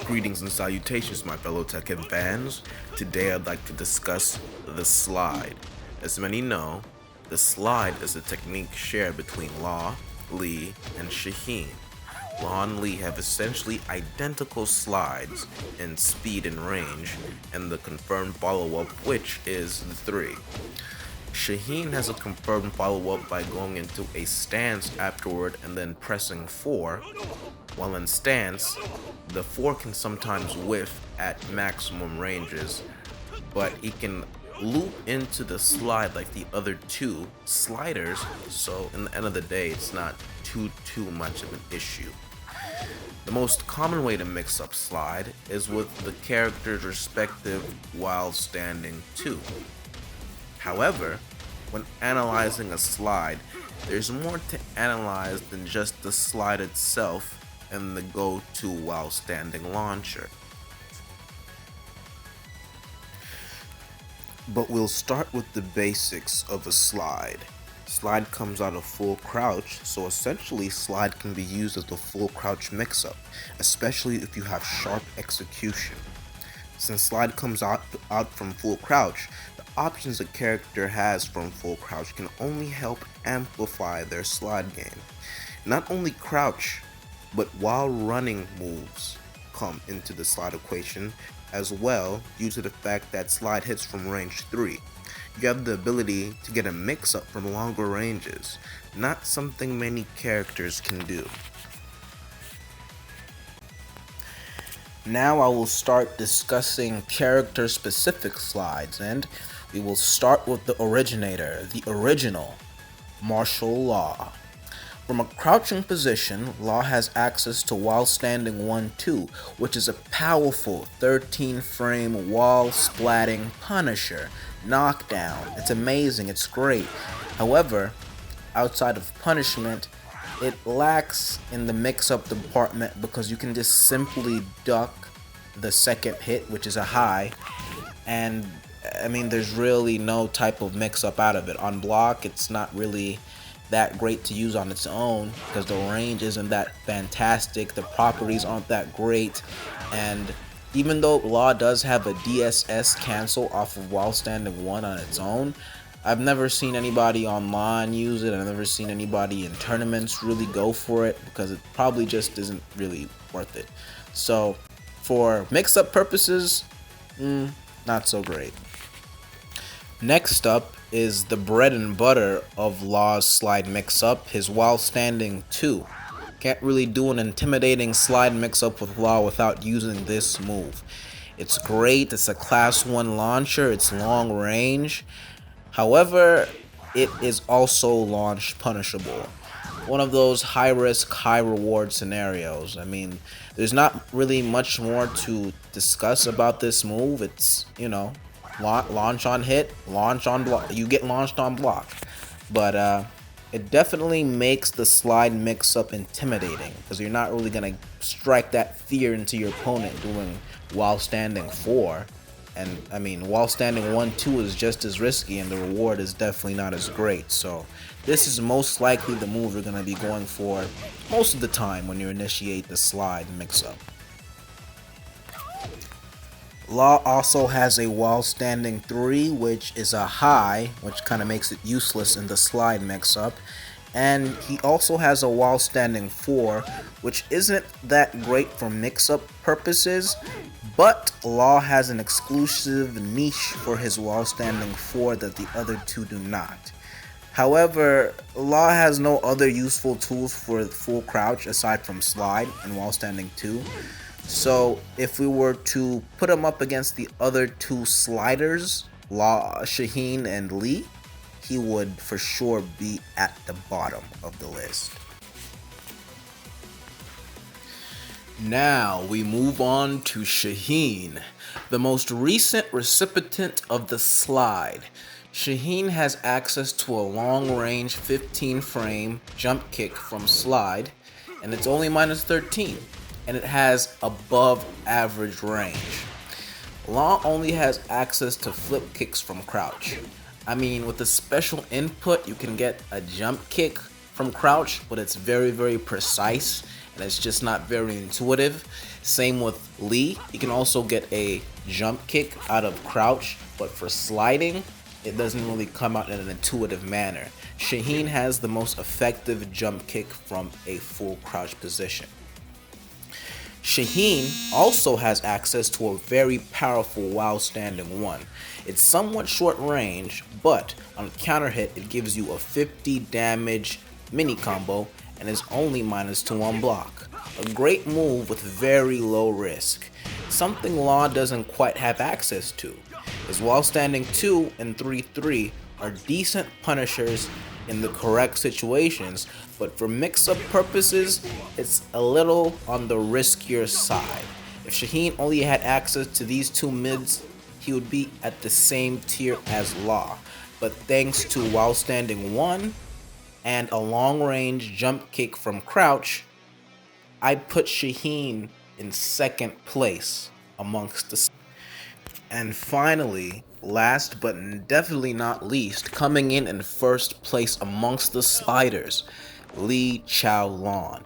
Greetings and salutations, my fellow Tekken fans. Today I'd like to discuss the slide. As many know, the slide is a technique shared between Law, Lee, and Shaheen. Law and Lee have essentially identical slides in speed and range, and the confirmed follow-up, which is the 3. Shaheen has a confirmed follow-up by going into a stance afterward and then pressing 4. While in stance, the 4 can sometimes whiff at maximum ranges, but he can loop into the slide like the other 2 sliders, so in the end of the day, it's not too much of an issue. The most common way to mix up slide is with the character's respective while standing 2. However, when analyzing a slide, there's more to analyze than just the slide itself and the go-to while standing launcher. But we'll start with the basics of a slide. Slide comes out of full crouch, so essentially slide can be used as a full crouch mix-up, especially if you have sharp execution. Since slide comes out from full crouch, the options a character has from full crouch can only help amplify their slide game. Not only crouch, but while running moves come into the slide equation as well, due to the fact that slide hits from range 3. You have the ability to get a mix-up from longer ranges, not something many characters can do. Now I will start discussing character-specific slides, and we will start with the originator, the original, martial law. From a crouching position, Law has access to while standing 1-2, which is a powerful 13-frame wall splatting punisher knockdown. It's amazing, it's great. However, outside of punishment, it lacks in the mix-up department because you can just simply duck the second hit, which is a high, and there's really no type of mix-up out of it. On block, it's not really that great to use on its own because the range isn't that fantastic, the properties aren't that great, and even though Law does have a DSS cancel off of while standing 1 on its own, I've never seen anybody online use it. I've never seen anybody in tournaments really go for it because it probably just isn't really worth it. So for mix-up purposes, not so great. Next up is the bread and butter of Law's slide mix-up, his while standing 2. Can't really do an intimidating slide mix-up with Law without using this move. It's great, it's a class 1 launcher, it's long range. However, it is also launch punishable. One of those high risk, high reward scenarios. There's not really much more to discuss about this move. It's, launch on hit, launch on block. You get launched on block. But it definitely makes the slide mix-up intimidating because you're not really going to strike that fear into your opponent doing while standing 4. And while standing 1-2 is just as risky and the reward is definitely not as great. So this is most likely the move you're going to be going for most of the time when you initiate the slide mix-up. Law also has a while standing 3, which is a high, which kind of makes it useless in the slide mix-up. And he also has a while standing 4, which isn't that great for mix-up purposes, but Law has an exclusive niche for his while standing 4 that the other 2 do not. However, Law has no other useful tools for full crouch aside from slide and while standing 2. So if we were to put him up against the other 2 sliders, Law, Shaheen, and Lee, he would for sure be at the bottom of the list. Now we move on to Shaheen, the most recent recipient of the slide. Shaheen has access to a long-range 15-frame jump kick from slide, and it's only -13, and it has above average range. Law only has access to flip kicks from crouch. With the special input, you can get a jump kick from crouch, but it's very, very precise and it's just not very intuitive. Same with Lee. You can also get a jump kick out of crouch, but for sliding, it doesn't really come out in an intuitive manner. Shaheen has the most effective jump kick from a full crouch position. Shaheen also has access to a very powerful while standing 1. It's somewhat short range, but on counter hit it gives you a 50 damage mini combo and is only -2 on block. A great move with very low risk. Something Law doesn't quite have access to. His while standing 2 and 3-3 are decent punishers in the correct situations, but for mix-up purposes, it's a little on the riskier side. If Shaheen only had access to these two mids, he would be at the same tier as Law, but thanks to while standing 1 and a long-range jump kick from crouch, I'd put Shaheen in second place amongst the. And finally, last but definitely not least, coming in first place amongst the sliders, Lee Chaolon.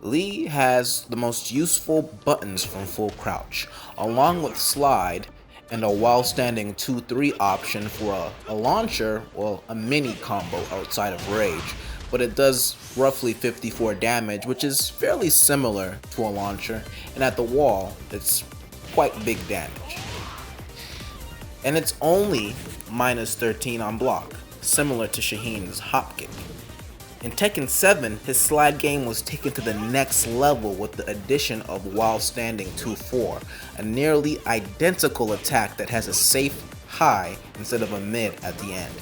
Lee has the most useful buttons from full crouch, along with slide and a while standing 2-3 option for a launcher or a mini combo outside of rage, but it does roughly 54 damage, which is fairly similar to a launcher, and at the wall, it's quite big damage. And it's only -13 on block, similar to Shaheen's hop kick. In Tekken 7, his slide game was taken to the next level with the addition of while standing 2-4, a nearly identical attack that has a safe high instead of a mid at the end.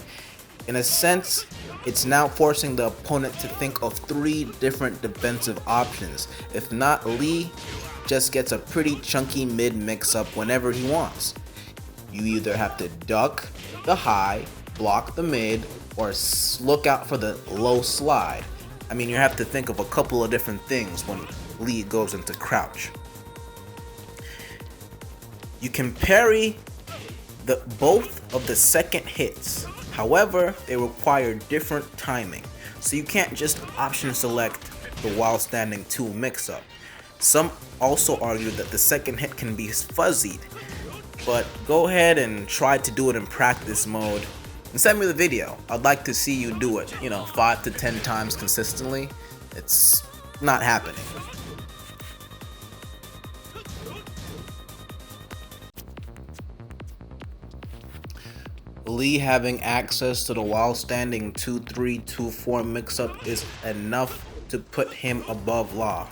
In a sense, it's now forcing the opponent to think of 3 different defensive options. If not, Lee just gets a pretty chunky mid mix-up whenever he wants. You either have to duck the high, block the mid, or look out for the low slide. I mean, you have to think of a couple of different things when Lee goes into crouch. You can parry both of the second hits. However, they require different timing, so you can't just option select the while standing 2 mix-up. Some also argue that the second hit can be fuzzied, but go ahead and try to do it in practice mode and send me the video. I'd like to see you do it, 5 to 10 times consistently. It's not happening. Lee having access to the while standing 2-3, 2-4 mix-up is enough to put him above Law.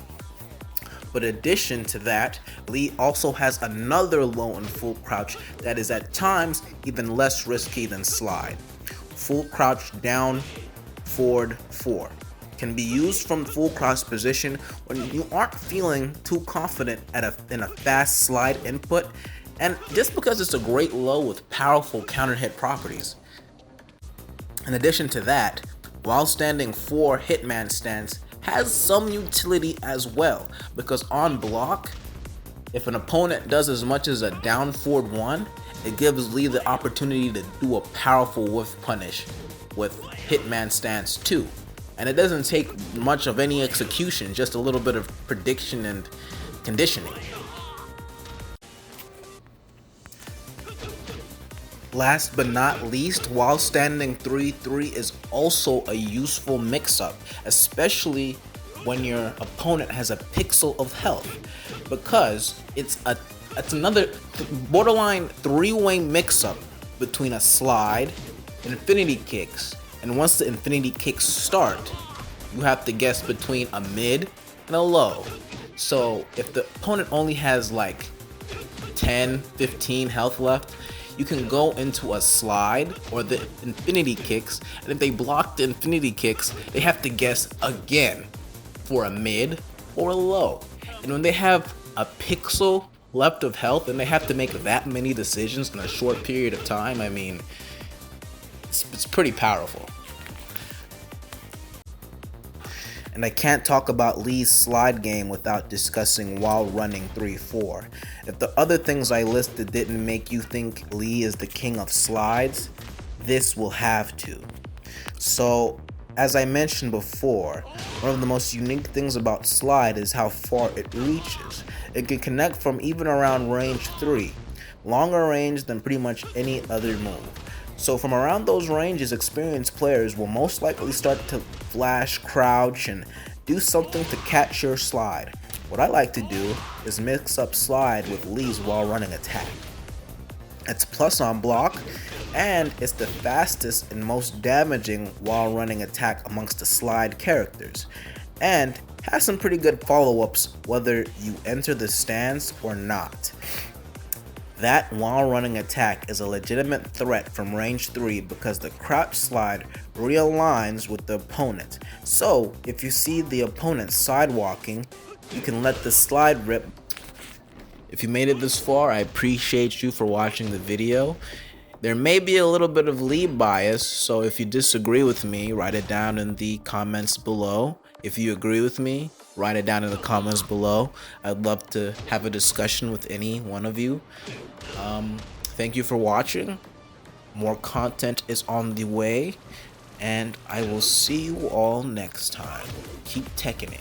But in addition to that, Lee also has another low and full crouch that is at times even less risky than slide. Full crouch down, forward, 4. Can be used from full crouch position when you aren't feeling too confident in a fast slide input, and just because it's a great low with powerful counter hit properties. In addition to that, while standing 4 hitman stance has some utility as well, because on block, if an opponent does as much as a down forward 1, it gives Lee the opportunity to do a powerful whiff punish with hitman stance 2. And it doesn't take much of any execution, just a little bit of prediction and conditioning. Last but not least, while standing 3-3 is also a useful mix-up, especially when your opponent has a pixel of health, because it's another borderline 3-way mix-up between a slide and infinity kicks, and once the infinity kicks start, you have to guess between a mid and a low. So if the opponent only has like 10-15 health left, you can go into a slide or the infinity kicks, and if they block the infinity kicks, they have to guess again for a mid or a low. And when they have a pixel left of health and they have to make that many decisions in a short period of time, I mean, it's pretty powerful. And I can't talk about Lee's slide game without discussing while running 3-4. If the other things I listed didn't make you think Lee is the king of slides, this will have to. So As I mentioned before, one of the most unique things about Slide is how far it reaches. It can connect from even around range 3, longer range than pretty much any other move. So from around those ranges, experienced players will most likely start to flash, crouch, and do something to catch your Slide. What I like to do is mix up Slide with Lee's while running attack. It's plus on block, and it's the fastest and most damaging while running attack amongst the Slide characters, and has some pretty good follow-ups whether you enter the stance or not. That while running attack is a legitimate threat from range 3 because the crouch slide realigns with the opponent. So if you see the opponent sidewalking, you can let the slide rip. If you made it this far, I appreciate you for watching the video. There may be a little bit of Lee bias, so if you disagree with me, write it down in the comments below. If you agree with me, write it down in the comments below. I'd love to have a discussion with any one of you. Thank you for watching. More content is on the way, and I will see you all next time. Keep Tekkening.